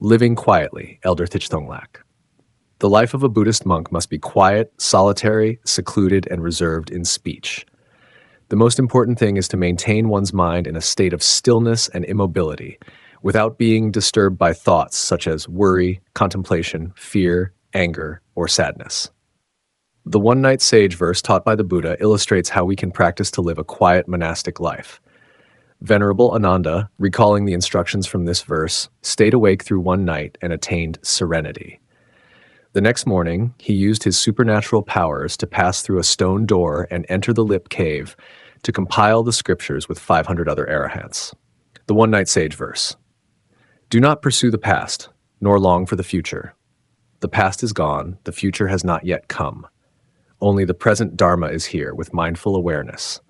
Living quietly, Elder Thich. The life of a Buddhist monk must be quiet, solitary, secluded, and reserved in speech. The most important thing is to maintain one's mind in a state of stillness and immobility, without being disturbed by thoughts such as worry, contemplation, fear, anger, or sadness. The one-night sage verse taught by the Buddha illustrates how we can practice to live a quiet monastic life. Venerable Ananda, recalling the instructions from this verse, stayed awake through one night and attained serenity. The next morning, he used his supernatural powers to pass through a stone door and enter the lip cave to compile the scriptures with 500 other Arahants. The one-night sage verse. Do not pursue the past, nor long for the future. The past is gone, the future has not yet come. Only the present Dharma is here with mindful awareness,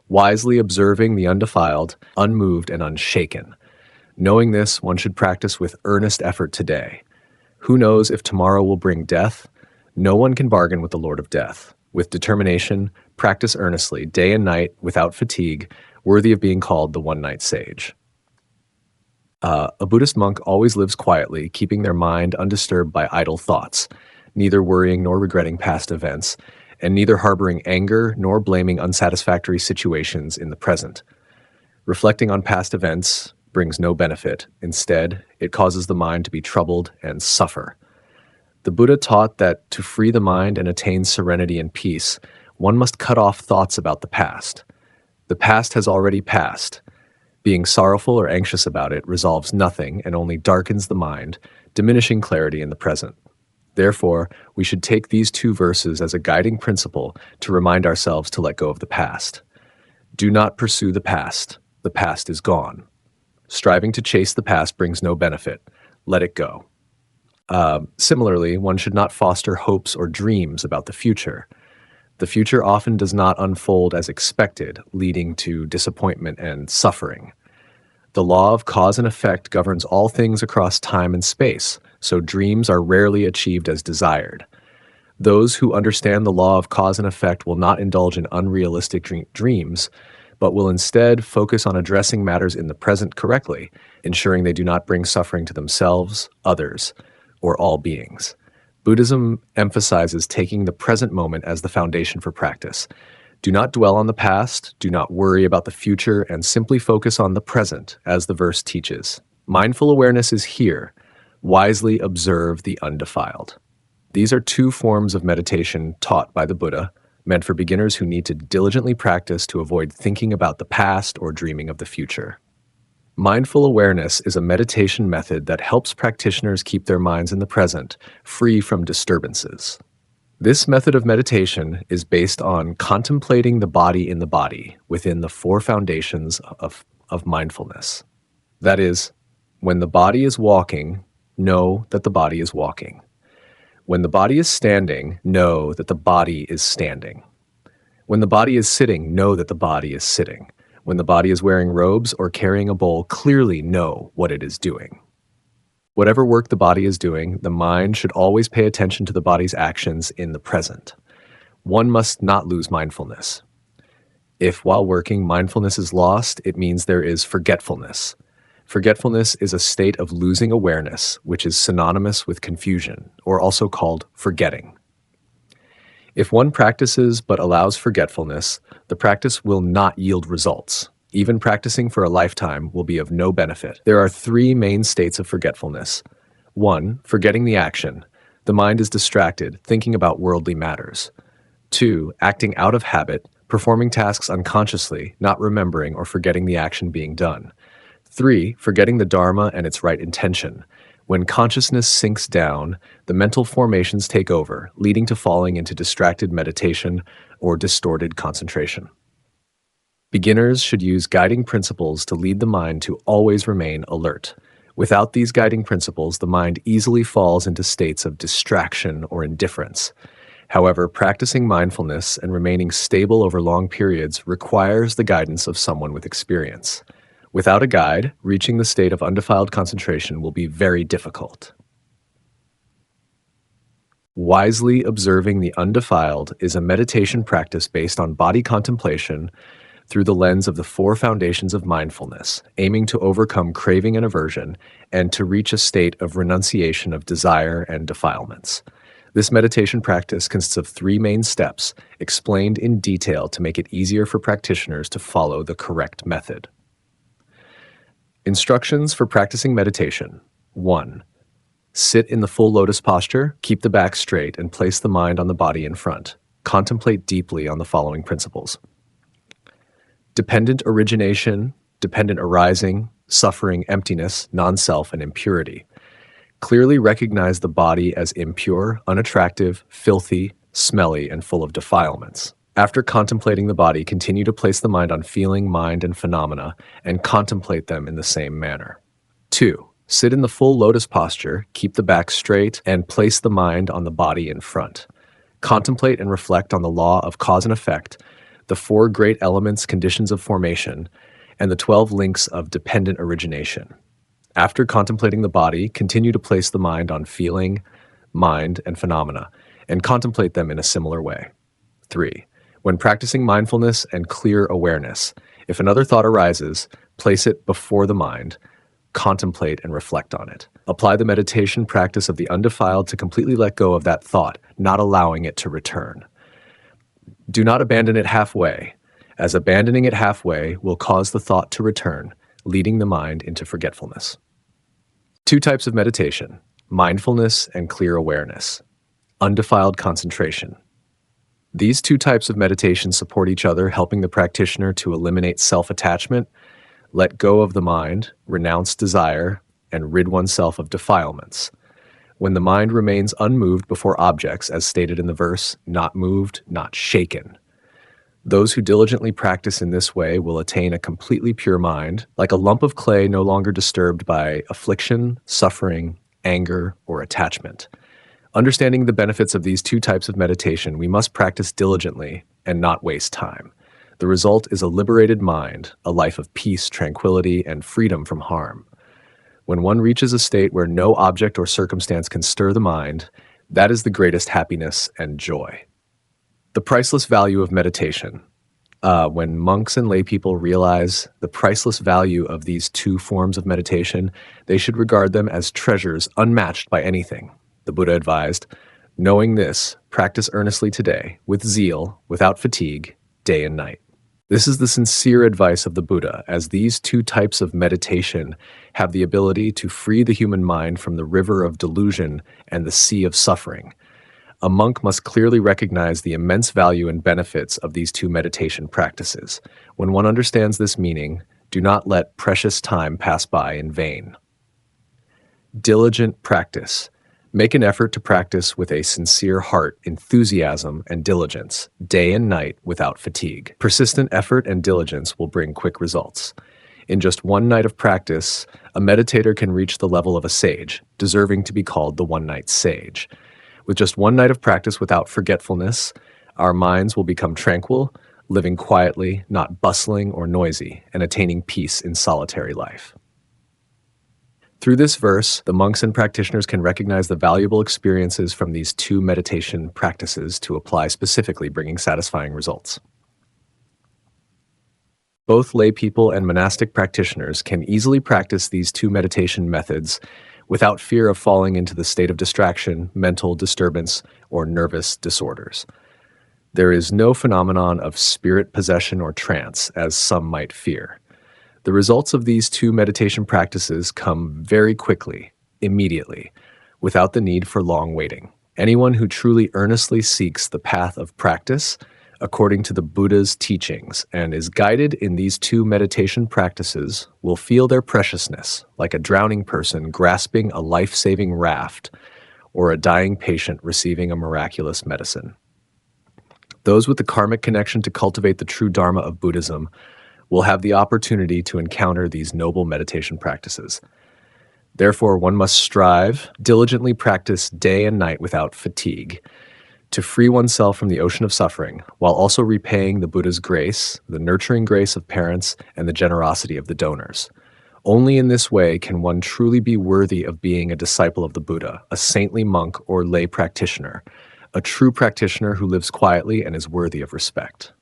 wisely observing the undefiled, unmoved, and unshaken. Knowing this, one should practice with earnest effort today. Who knows if tomorrow will bring death? No one can bargain with the Lord of Death. With determination, practice earnestly, day and night, without fatigue, worthy of being called the one-night sage. A Buddhist monk always lives quietly, keeping their mind undisturbed by idle thoughts, neither worrying nor regretting past events, and neither harboring anger nor blaming unsatisfactory situations in the present. Reflecting on past events brings no benefit. Instead, it causes the mind to be troubled and suffer. The Buddha taught that to free the mind and attain serenity and peace, one must cut off thoughts about the past. The past has already passed. Being sorrowful or anxious about it resolves nothing and only darkens the mind, diminishing clarity in the present. Therefore, we should take these two verses as a guiding principle to remind ourselves to let go of the past. Do not pursue the past. The past is gone. Striving to chase the past brings no benefit. Let it go. Similarly, one should not foster hopes or dreams about the future. The future often does not unfold as expected, leading to disappointment and suffering. The law of cause and effect governs all things across time and space, so dreams are rarely achieved as desired. Those who understand the law of cause and effect will not indulge in unrealistic dreams, but will instead focus on addressing matters in the present correctly, ensuring they do not bring suffering to themselves, others, or all beings. Buddhism emphasizes taking the present moment as the foundation for practice. Do not dwell on the past, do not worry about the future, and simply focus on the present, as the verse teaches. Mindful awareness is here. Wisely observe the undefiled. These are two forms of meditation taught by the Buddha, meant for beginners who need to diligently practice to avoid thinking about the past or dreaming of the future. Mindful awareness is a meditation method that helps practitioners keep their minds in the present, free from disturbances. This method of meditation is based on contemplating the body in the body within the four foundations of mindfulness. That is, when the body is walking, know that the body is walking. When the body is standing, know that the body is standing. When the body is sitting, know that the body is sitting. When the body is wearing robes or carrying a bowl, clearly know what it is doing. Whatever work the body is doing, the mind should always pay attention to the body's actions in the present. One must not lose mindfulness. If while working mindfulness is lost, it means there is forgetfulness. Forgetfulness is a state of losing awareness, which is synonymous with confusion, or also called forgetting. If one practices but allows forgetfulness, the practice will not yield results. Even practicing for a lifetime will be of no benefit. There are three main states of forgetfulness. 1. Forgetting the action. The mind is distracted, thinking about worldly matters. 2. Acting out of habit, performing tasks unconsciously, not remembering or forgetting the action being done. 3. Forgetting the Dharma and its right intention. When consciousness sinks down, the mental formations take over, leading to falling into distracted meditation or distorted concentration. Beginners should use guiding principles to lead the mind to always remain alert. Without these guiding principles, the mind easily falls into states of distraction or indifference. However, practicing mindfulness and remaining stable over long periods requires the guidance of someone with experience. Without a guide, reaching the state of undefiled concentration will be very difficult. Wisely observing the undefiled is a meditation practice based on body contemplation, through the lens of the four foundations of mindfulness, aiming to overcome craving and aversion and to reach a state of renunciation of desire and defilements. This meditation practice consists of three main steps, explained in detail to make it easier for practitioners to follow the correct method. Instructions for practicing meditation. 1. Sit in the full lotus posture, keep the back straight, and place the mind on the body in front. Contemplate deeply on the following principles: dependent origination, dependent arising, suffering, emptiness, non-self, and impurity. Clearly recognize the body as impure, unattractive, filthy, smelly, and full of defilements. After contemplating the body, continue to place the mind on feeling, mind, and phenomena, and contemplate them in the same manner. 2. Sit in the full lotus posture, keep the back straight, and place the mind on the body in front. Contemplate and reflect on the law of cause and effect, the four great elements, conditions of formation, and the 12 links of dependent origination. After contemplating the body, continue to place the mind on feeling, mind, and phenomena, and contemplate them in a similar way. 3. When practicing mindfulness and clear awareness, if another thought arises, place it before the mind, contemplate and reflect on it. Apply the meditation practice of the undefiled to completely let go of that thought, not allowing it to return. Do not abandon it halfway, as abandoning it halfway will cause the thought to return, leading the mind into forgetfulness. 2 types of meditation: mindfulness and clear awareness. Undefiled concentration. These 2 types of meditation support each other, helping the practitioner to eliminate self-attachment, let go of the mind, renounce desire, and rid oneself of defilements. When the mind remains unmoved before objects, as stated in the verse, not moved, not shaken. Those who diligently practice in this way will attain a completely pure mind, like a lump of clay no longer disturbed by affliction, suffering, anger, or attachment. Understanding the benefits of these 2 types of meditation, we must practice diligently and not waste time. The result is a liberated mind, a life of peace, tranquility, and freedom from harm. When one reaches a state where no object or circumstance can stir the mind, that is the greatest happiness and joy. The priceless value of meditation. When monks and lay people realize the priceless value of these 2 forms of meditation, they should regard them as treasures unmatched by anything. The Buddha advised, knowing this, practice earnestly today, with zeal, without fatigue, day and night. This is the sincere advice of the Buddha, as these 2 types of meditation have the ability to free the human mind from the river of delusion and the sea of suffering. A monk must clearly recognize the immense value and benefits of these 2 meditation practices. When one understands this meaning, do not let precious time pass by in vain. Diligent practice. Make an effort to practice with a sincere heart, enthusiasm, and diligence, day and night without fatigue. Persistent effort and diligence will bring quick results. In just one night of practice, a meditator can reach the level of a sage, deserving to be called the one-night sage. With just one night of practice without forgetfulness, our minds will become tranquil, living quietly, not bustling or noisy, and attaining peace in solitary life. Through this verse, the monks and practitioners can recognize the valuable experiences from these 2 meditation practices to apply specifically, bringing satisfying results. Both lay people and monastic practitioners can easily practice these 2 meditation methods without fear of falling into the state of distraction, mental disturbance, or nervous disorders. There is no phenomenon of spirit possession or trance, as some might fear. The results of these 2 meditation practices come very quickly, immediately, without the need for long waiting. Anyone who truly earnestly seeks the path of practice, according to the Buddha's teachings, and is guided in these 2 meditation practices, will feel their preciousness, like a drowning person grasping a life-saving raft, or a dying patient receiving a miraculous medicine. Those with the karmic connection to cultivate the true Dharma of Buddhism will have the opportunity to encounter these noble meditation practices. Therefore, one must strive, diligently practice day and night without fatigue, to free oneself from the ocean of suffering, while also repaying the Buddha's grace, the nurturing grace of parents, and the generosity of the donors. Only in this way can one truly be worthy of being a disciple of the Buddha, a saintly monk or lay practitioner, a true practitioner who lives quietly and is worthy of respect.